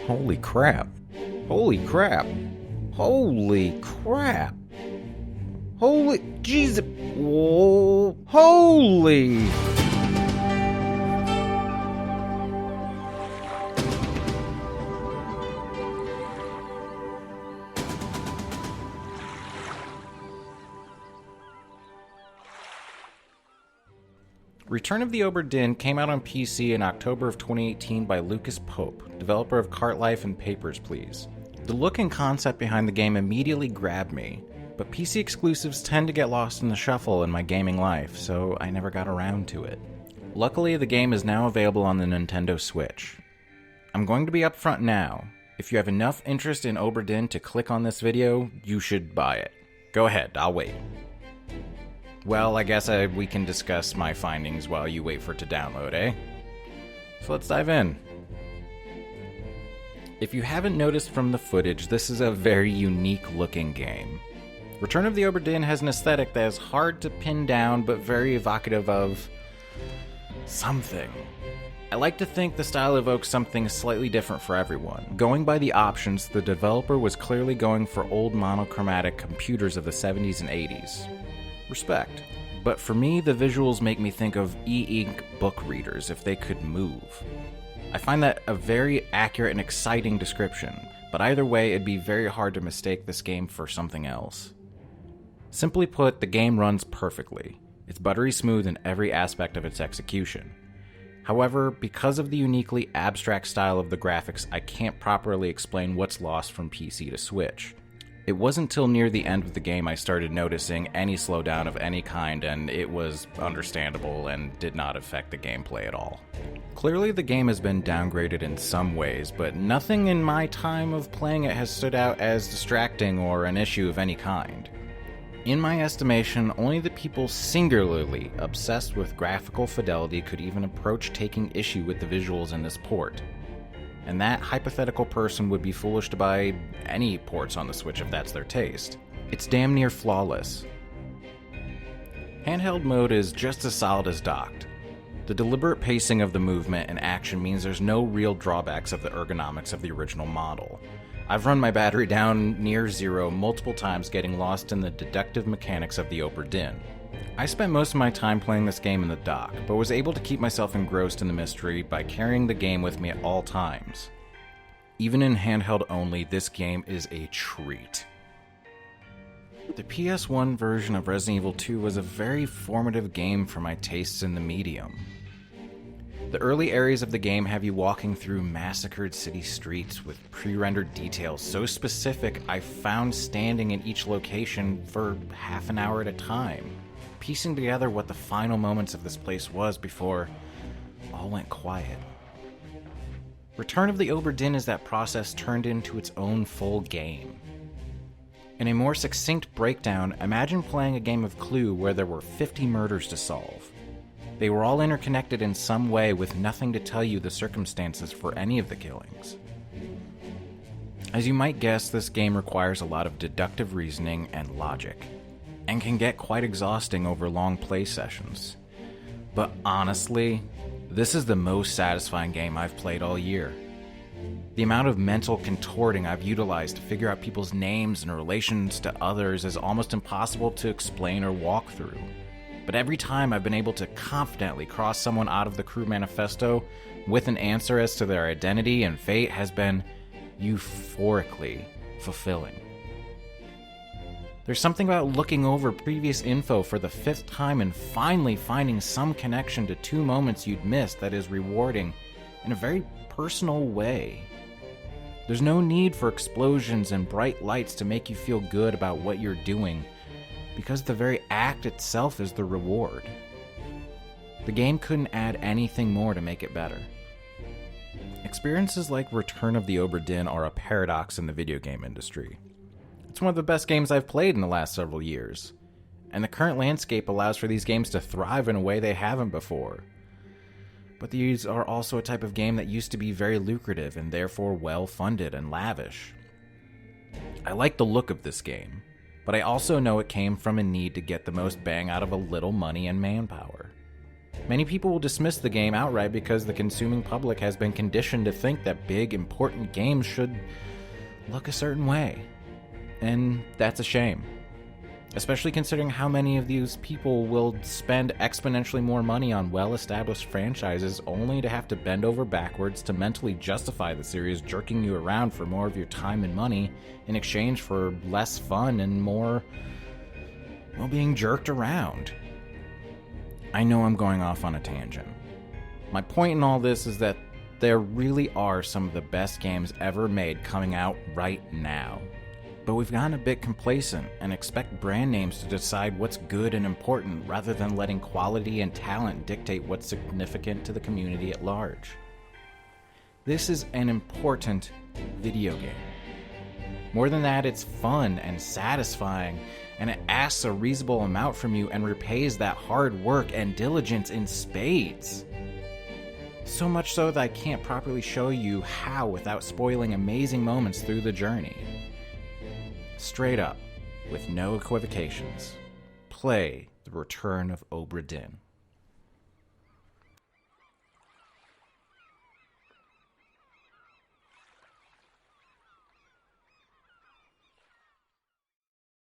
Holy crap. Holy crap. Holy crap. Holy Jesus. Whoa. Holy. Return of the Obra Dinn came out on PC in October of 2018 by Lucas Pope, developer of Cart Life and Papers, Please. The look and concept behind the game immediately grabbed me, but PC exclusives tend to get lost in the shuffle in my gaming life, so I never got around to it. Luckily, the game is now available on the Nintendo Switch. I'm going to be upfront now. If you have enough interest in Obra Dinn to click on this video, you should buy it. Go ahead, I'll wait. Well, I guess we can discuss my findings while you wait for it to download, eh? So let's dive in. If you haven't noticed from the footage, this is a very unique looking game. Return of the Obra Dinn has an aesthetic that is hard to pin down but very evocative of something. I like to think the style evokes something slightly different for everyone. Going by the options, the developer was clearly going for old monochromatic computers of the 70s and 80s. Respect. But for me, the visuals make me think of e-ink book readers if they could move. I find that a very accurate and exciting description, but either way, it'd be very hard to mistake this game for something else. Simply put, the game runs perfectly. It's buttery smooth in every aspect of its execution. However, because of the uniquely abstract style of the graphics, I can't properly explain what's lost from PC to Switch. It wasn't until near the end of the game I started noticing any slowdown of any kind, and it was understandable and did not affect the gameplay at all. Clearly the game has been downgraded in some ways, but nothing in my time of playing it has stood out as distracting or an issue of any kind. In my estimation, only the people singularly obsessed with graphical fidelity could even approach taking issue with the visuals in this port. And that hypothetical person would be foolish to buy any ports on the Switch if that's their taste. It's damn near flawless. Handheld mode is just as solid as docked. The deliberate pacing of the movement and action means there's no real drawbacks of the ergonomics of the original model. I've run my battery down near zero multiple times, getting lost in the deductive mechanics of the Obra Dinn. I spent most of my time playing this game in the dock, but was able to keep myself engrossed in the mystery by carrying the game with me at all times. Even in handheld only, this game is a treat. The PS1 version of Resident Evil 2 was a very formative game for my tastes in the medium. The early areas of the game have you walking through massacred city streets with pre-rendered details so specific I found standing in each location for half an hour at a time, piecing together what the final moments of this place was before all went quiet. Return of the Obra Dinn is that process turned into its own full game. In a more succinct breakdown, imagine playing a game of Clue where there were 50 murders to solve. They were all interconnected in some way with nothing to tell you the circumstances for any of the killings. As you might guess, this game requires a lot of deductive reasoning and logic, and can get quite exhausting over long play sessions. But honestly, this is the most satisfying game I've played all year. The amount of mental contorting I've utilized to figure out people's names and relations to others is almost impossible to explain or walk through. But every time I've been able to confidently cross someone out of the crew manifesto with an answer as to their identity and fate has been euphorically fulfilling. There's something about looking over previous info for the 5th time and finally finding some connection to 2 moments you'd missed that is rewarding in a very personal way. There's no need for explosions and bright lights to make you feel good about what you're doing, because the very act itself is the reward. The game couldn't add anything more to make it better. Experiences like Return of the Obra Dinn are a paradox in the video game industry. It's one of the best games I've played in the last several years, and the current landscape allows for these games to thrive in a way they haven't before. But these are also a type of game that used to be very lucrative and therefore well-funded and lavish. I like the look of this game, but I also know it came from a need to get the most bang out of a little money and manpower. Many people will dismiss the game outright because the consuming public has been conditioned to think that big, important games should look a certain way. And that's a shame. Especially considering how many of these people will spend exponentially more money on well-established franchises only to have to bend over backwards to mentally justify the series jerking you around for more of your time and money in exchange for less fun and more, well, being jerked around. I know I'm going off on a tangent. My point in all this is that there really are some of the best games ever made coming out right now. But we've gotten a bit complacent and expect brand names to decide what's good and important rather than letting quality and talent dictate what's significant to the community at large. This is an important video game. More than that, it's fun and satisfying, and it asks a reasonable amount from you and repays that hard work and diligence in spades. So much so that I can't properly show you how without spoiling amazing moments through the journey. Straight up, with no equivocations, play The Return of Obra Dinn.